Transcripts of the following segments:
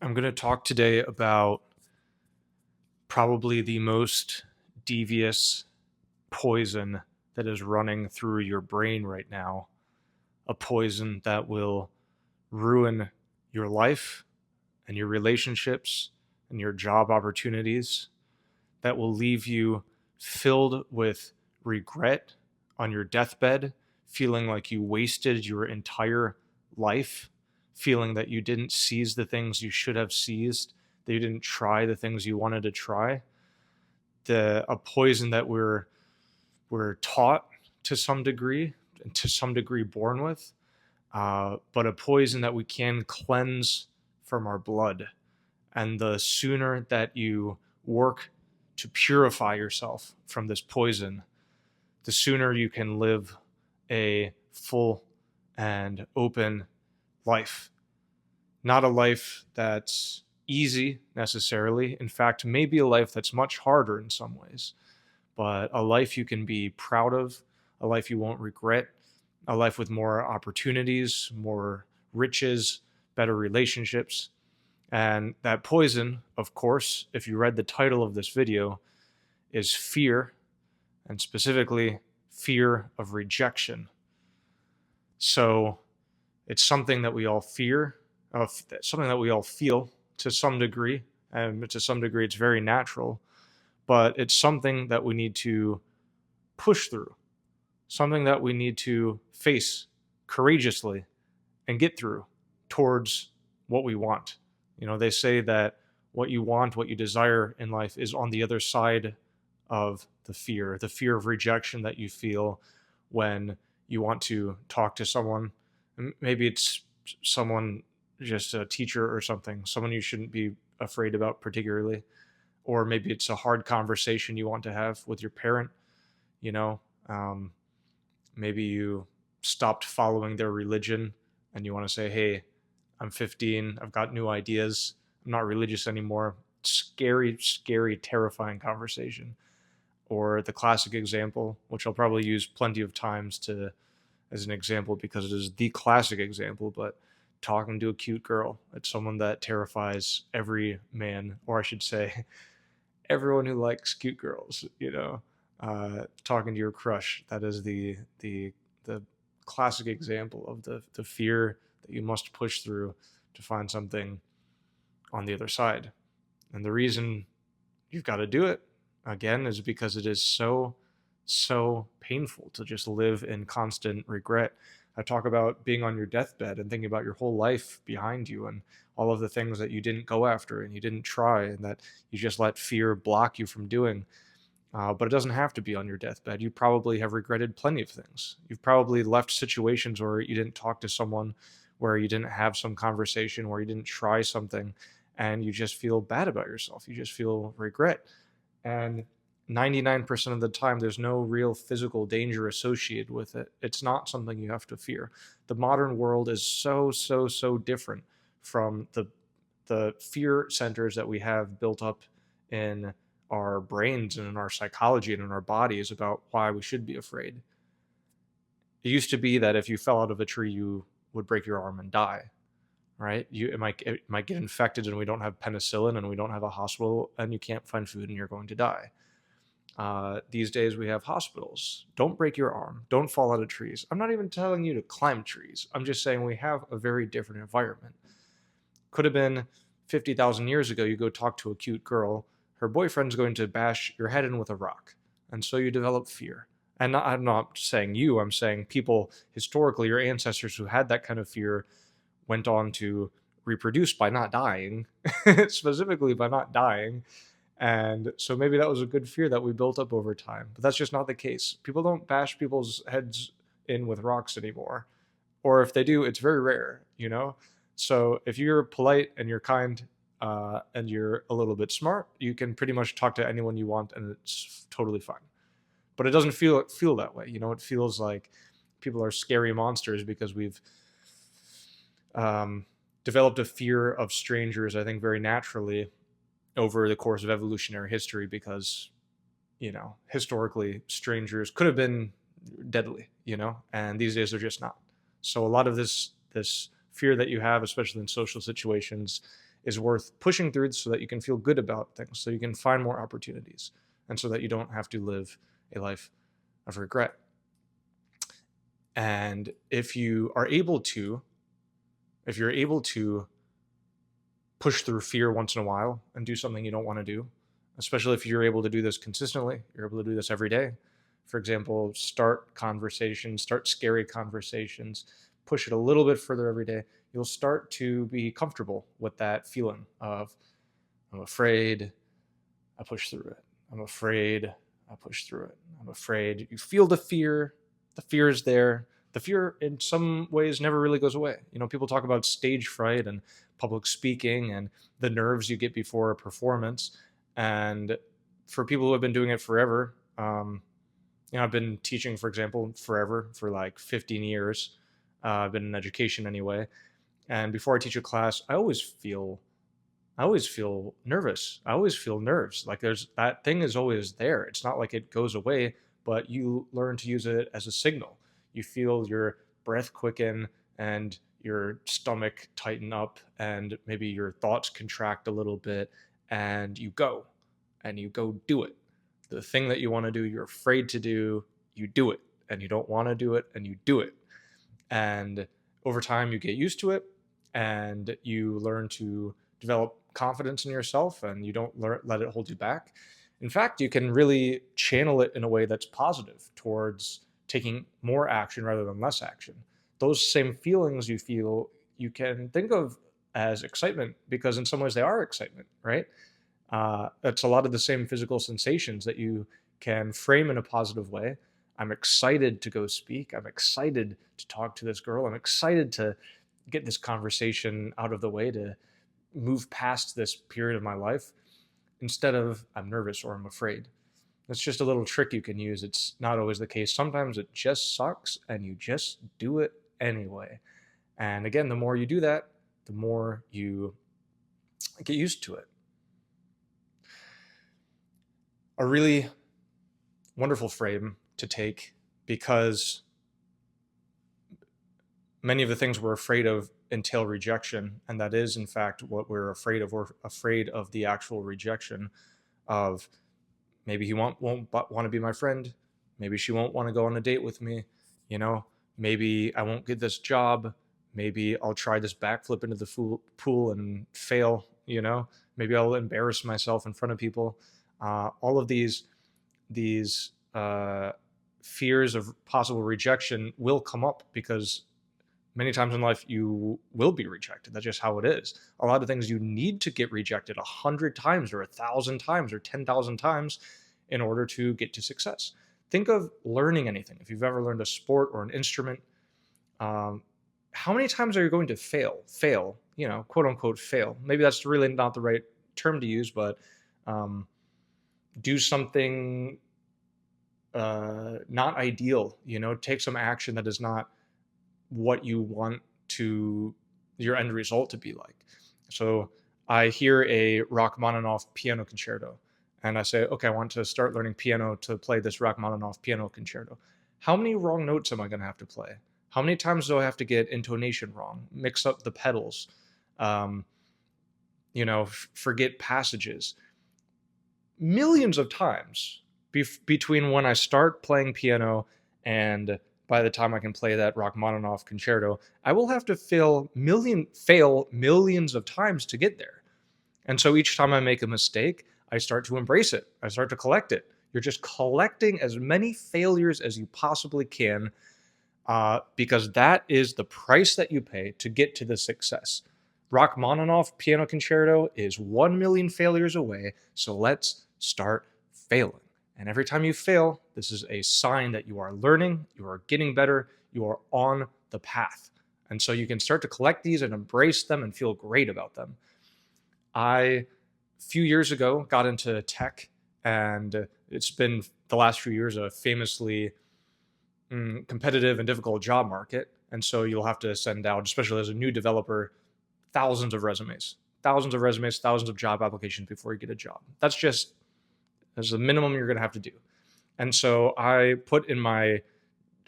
I'm going to talk today about probably the most devious poison that is running through your brain right now. A poison that will ruin your life and your relationships and your job opportunities, that will leave you filled with regret on your deathbed, feeling like you wasted your entire life, feeling that you didn't seize the things you should have seized, that you didn't try the things you wanted to try. A poison that we're taught to some degree, and to some degree born with, but a poison that we can cleanse from our blood. And the sooner that you work to purify yourself from this poison, the sooner you can live a full and open life. Not a life that's easy necessarily. In fact, maybe a life that's much harder in some ways, but a life you can be proud of, a life you won't regret, a life with more opportunities, more riches, better relationships. And that poison, of course, if you read the title of this video, is fear, and specifically fear of rejection. So it's something that we all fear, something that we all feel to some degree, and to some degree it's very natural, but it's something that we need to push through, something that we need to face courageously and get through towards what we want. They say that what you want, what you desire in life is on the other side of the fear of rejection that you feel when you want to talk to someone. Maybe it's someone, just a teacher or something, someone you shouldn't be afraid about particularly. Or maybe it's a hard conversation you want to have with your parent. You know, maybe you stopped following their religion and you want to say, hey, I'm 15, I've got new ideas, I'm not religious anymore. Scary, scary, terrifying conversation. Or the classic example, which I'll probably use plenty of times as an example because it is the classic example, but talking to a cute girl. It's someone that terrifies every man, or I should say, everyone who likes cute girls. Talking to your crush. That is the classic example of the fear that you must push through to find something on the other side. And the reason you've got to do it, again, is because it is so, so painful to just live in constant regret. I talk about being on your deathbed and thinking about your whole life behind you and all of the things that you didn't go after and you didn't try and that you just let fear block you from doing. But it doesn't have to be on your deathbed. You probably have regretted plenty of things. You've probably left situations where you didn't talk to someone, where you didn't have some conversation, where you didn't try something, and you just feel bad about yourself. You just feel regret. And 99% of the time, there's no real physical danger associated with it. It's not something you have to fear. The modern world is so, so, so different from the fear centers that we have built up in our brains and in our psychology and in our bodies about why we should be afraid. It used to be that if you fell out of a tree, you would break your arm and die, right? It might get infected and we don't have penicillin and we don't have a hospital and you can't find food and you're going to die. These days we have hospitals. Don't break your arm. Don't fall out of trees. I'm not even telling you to climb trees. I'm just saying we have a very different environment. Could have been 50,000 years ago, you go talk to a cute girl, her boyfriend's going to bash your head in with a rock. And so you develop fear. And I'm not saying you, I'm saying people historically, your ancestors who had that kind of fear went on to reproduce by not dying, specifically by not dying. And so maybe that was a good fear that we built up over time. But that's just not the case. People don't bash people's heads in with rocks anymore. Or if they do, it's very rare. So if you're polite and you're kind, and you're a little bit smart, you can pretty much talk to anyone you want and it's totally fine. But it doesn't feel that way. It feels like people are scary monsters because we've developed a fear of strangers, I think, very naturally over the course of evolutionary history because, historically strangers could have been deadly, and these days they're just not. So a lot of this fear that you have, especially in social situations, is worth pushing through so that you can feel good about things, so you can find more opportunities, and so that you don't have to live a life of regret. And if you're able to push through fear once in a while and do something you don't want to do, especially if you're able to do this consistently, you're able to do this every day. For example, start conversations, start scary conversations, push it a little bit further every day. You'll start to be comfortable with that feeling of, I'm afraid, I push through it. I'm afraid, I push through it. I'm afraid. You feel the fear. The fear is there. The fear in some ways never really goes away. People talk about stage fright and public speaking and the nerves you get before a performance. And for people who have been doing it forever, I've been teaching, for example, forever, for like 15 years. I've been in education anyway. And before I teach a class, I always feel nervous. I always feel nerves. Like that thing is always there. It's not like it goes away, but you learn to use it as a signal. You feel your breath quicken and your stomach tighten up, and maybe your thoughts contract a little bit, and you go do it. The thing that you want to do, you're afraid to do, you do it, and you don't want to do it, and you do it. And over time, you get used to it, and you learn to develop confidence in yourself, and you don't let it hold you back. In fact, you can really channel it in a way that's positive towards taking more action rather than less action. Those same feelings you feel, you can think of as excitement, because in some ways they are excitement, right? It's a lot of the same physical sensations that you can frame in a positive way. I'm excited to go speak. I'm excited to talk to this girl. I'm excited to get this conversation out of the way, to move past this period of my life, instead of I'm nervous or I'm afraid. That's just a little trick you can use. It's not always the case. Sometimes it just sucks and you just do it anyway. And again, the more you do that, the more you get used to it. A really wonderful frame to take, because many of the things we're afraid of entail rejection, and that is in fact what we're afraid of. We're afraid of the actual rejection of, maybe he won't want to be my friend, maybe she won't want to go on a date with me, maybe I won't get this job, maybe I'll try this backflip into the pool and fail, maybe I'll embarrass myself in front of people. All of these fears of possible rejection will come up, because many times in life you will be rejected. That's just how it is. A lot of things you need to get rejected 100 times or 1,000 times or 10,000 times in order to get to success. Think of learning anything. If you've ever learned a sport or an instrument, how many times are you going to fail, quote unquote fail? Maybe that's really not the right term to use, but do something not ideal, take some action that is not what you want your end result to be like. So I hear a Rachmaninoff piano concerto and I say, okay, I want to start learning piano to play this Rachmaninoff piano concerto. How many wrong notes am I going to have to play? How many times do I have to get intonation wrong, mix up the pedals, forget passages? Millions of times between when I start playing piano and by the time I can play that Rachmaninoff concerto, I will have to fail millions of times to get there. And so each time I make a mistake, I start to embrace it. I start to collect it. You're just collecting as many failures as you possibly can, because that is the price that you pay to get to the success. Rachmaninoff piano concerto is 1 million failures away, so let's start failing. And every time you fail, this is a sign that you are learning, you are getting better, you are on the path. And so you can start to collect these and embrace them and feel great about them. A few years ago, got into tech, and it's been the last few years a famously competitive and difficult job market. And so you'll have to send out, especially as a new developer, thousands of resumes, thousands of job applications before you get a job. That's the minimum you're going to have to do. And so I put in my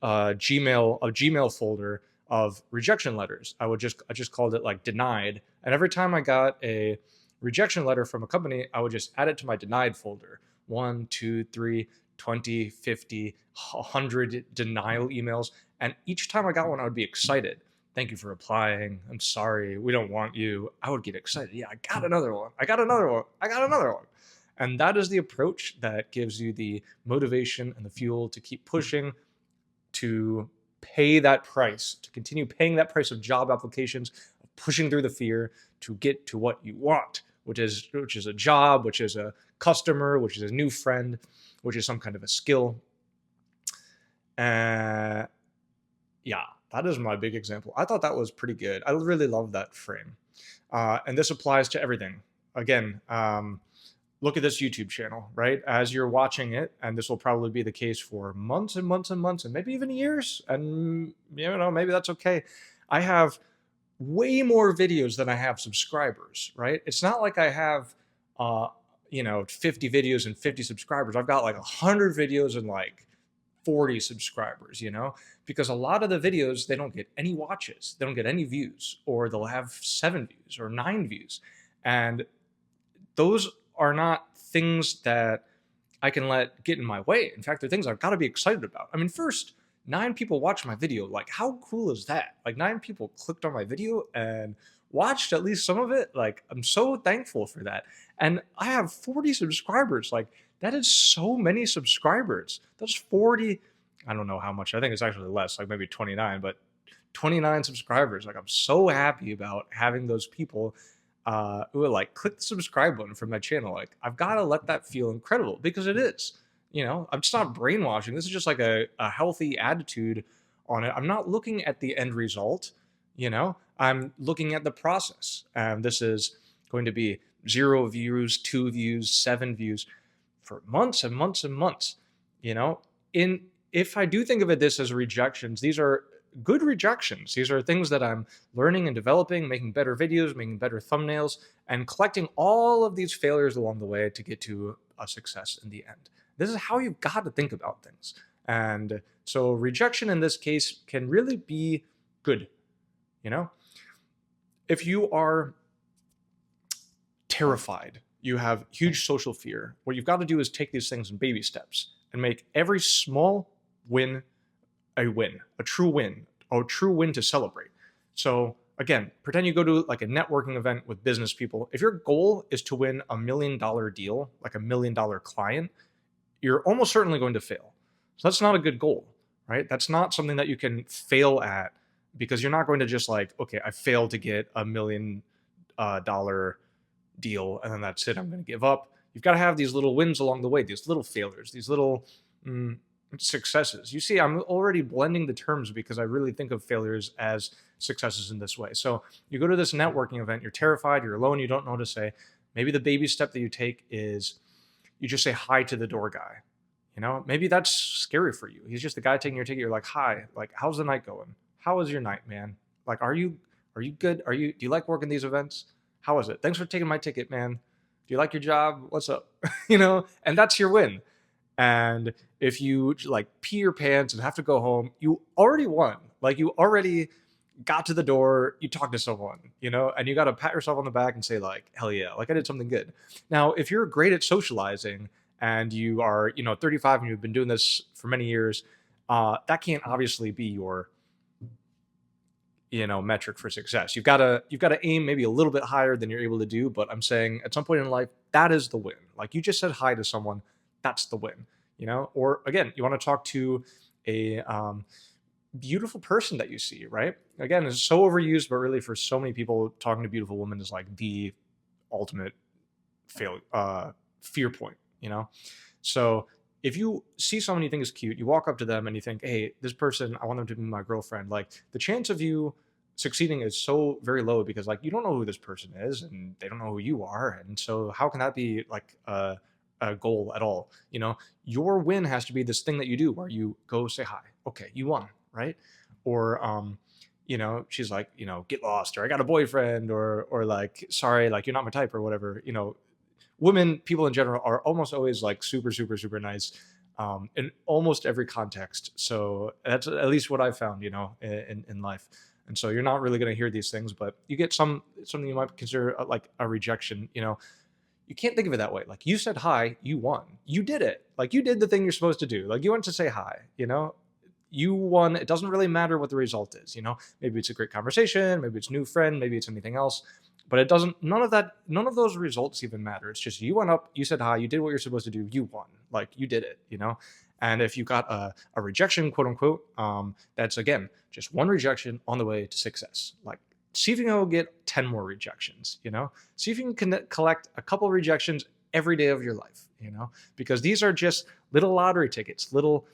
Gmail folder, of rejection letters. I just called it like denied. And every time I got a rejection letter from a company, I would just add it to my denied folder. 1, 2, 3, 20, 50, 100 denial emails. And each time I got one, I would be excited. Thank you for applying. I'm sorry. We don't want you. I would get excited. Yeah, I got another one. I got another one. I got another one. And that is the approach that gives you the motivation and the fuel to keep pushing, to pay that price, to continue paying that price of job applications, of pushing through the fear to get to what you want, which is a job, which is a customer, which is a new friend, which is some kind of a skill. Yeah, that is my big example. I thought that was pretty good. I really love that frame. And this applies to everything. Again, look at this YouTube channel, right? As you're watching it, and this will probably be the case for months and months and months, and maybe even years, and maybe that's okay. I have way more videos than I have subscribers, right? It's not like I have, 50 videos and 50 subscribers. I've got like 100 videos and like 40 subscribers, because a lot of the videos, they don't get any watches, they don't get any views, or they'll have 7 views or 9 views. And those are not things that I can let get in my way. In fact, they're things I've got to be excited about. I mean, first, 9 people watched my video. Like, how cool is that? Like, 9 people clicked on my video and watched at least some of it. Like, I'm so thankful for that. And I have 40 subscribers. Like, that is so many subscribers. That's 40. I don't know how much. I think it's actually less, like maybe 29, but 29 subscribers. Like, I'm so happy about having those people who would like click the subscribe button for my channel. Like, I've got to let that feel incredible, because it is. I'm just not brainwashing. This is just like a healthy attitude on it. I'm not looking at the end result. I'm looking at the process. And this is going to be 0 views, 2 views, 7 views for months and months and months. If I do think of this as rejections, these are good rejections. These are things that I'm learning and developing, making better videos, making better thumbnails, and collecting all of these failures along the way to get to a success in the end. This is how you've got to think about things. And so rejection in this case can really be good. If you are terrified, you have huge social fear, what you've got to do is take these things in baby steps and make every small win a win, a true win to celebrate. So again, pretend you go to like a networking event with business people. If your goal is to win $1 million deal, like $1 million client, you're almost certainly going to fail. So that's not a good goal, right? That's not something that you can fail at, because you're not going to just like, okay, I failed to get $1 million deal, and then that's it, I'm going to give up. You've got to have these little wins along the way, these little failures, these little successes. You see, I'm already blending the terms because I really think of failures as successes in this way. So you go to this networking event, you're terrified, you're alone, you don't know what to say. Maybe the baby step that you take is you just say hi to the door guy. Maybe that's scary for you. He's just the guy taking your ticket. You're like, hi, like, how's the night going? How was your night, man? Like, are you good? Do you like working these events? How is it? Thanks for taking my ticket, man. Do you like your job? What's up? And that's your win. And if you like pee your pants and have to go home, you already won. Like, you already got to the door, you talked to someone, and you got to pat yourself on the back and say like, hell yeah, like I did something good. Now, if you're great at socializing and you are, 35 and you've been doing this for many years, that can't obviously be your, metric for success. You've got to aim maybe a little bit higher than you're able to do. But I'm saying at some point in life, that is the win. Like, you just said hi to someone, that's the win, or again, you want to talk to a beautiful person that you see, right? Again, it's so overused, but really for so many people, talking to beautiful women is like the ultimate fear point, So if you see someone you think is cute, you walk up to them and you think, hey, this person, I want them to be my girlfriend. Like, the chance of you succeeding is so very low, because like, you don't know who this person is and they don't know who you are. And so how can that be like a goal at all? Your win has to be this thing that you do where you go say hi. Okay, you won, right? Or she's like, get lost, or I got a boyfriend, or like, sorry, like, you're not my type, or whatever. Women, people in general, are almost always like super, super, super nice. in almost every context. So that's at least what I've found, in life. And so you're not really going to hear these things, but you get something you might consider like a rejection. You can't think of it that way. Like, you said hi, you won. You did it. Like, you did the thing you're supposed to do. Like, you went to say hi, you won. It doesn't really matter what the result is, maybe it's a great conversation, maybe it's a new friend, maybe it's anything else, but it doesn't, none of those results even matter. It's just, you went up, you said hi, you did what you're supposed to do, you won. Like, you did it. And if you got a rejection, quote unquote, that's, again, just one rejection on the way to success. Like, see if you can go get 10 more rejections, see if you can collect a couple rejections every day of your life, because these are just little lottery tickets, little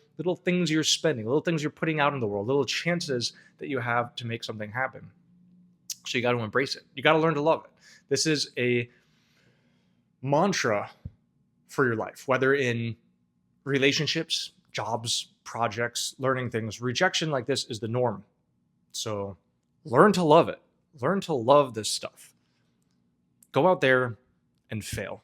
things you're spending, little things you're putting out in the world, little chances that you have to make something happen. So you got to embrace it. You got to learn to love it. This is a mantra for your life, whether in relationships, jobs, projects, learning things. Rejection like this is the norm. So learn to love it. Learn to love this stuff. Go out there and fail.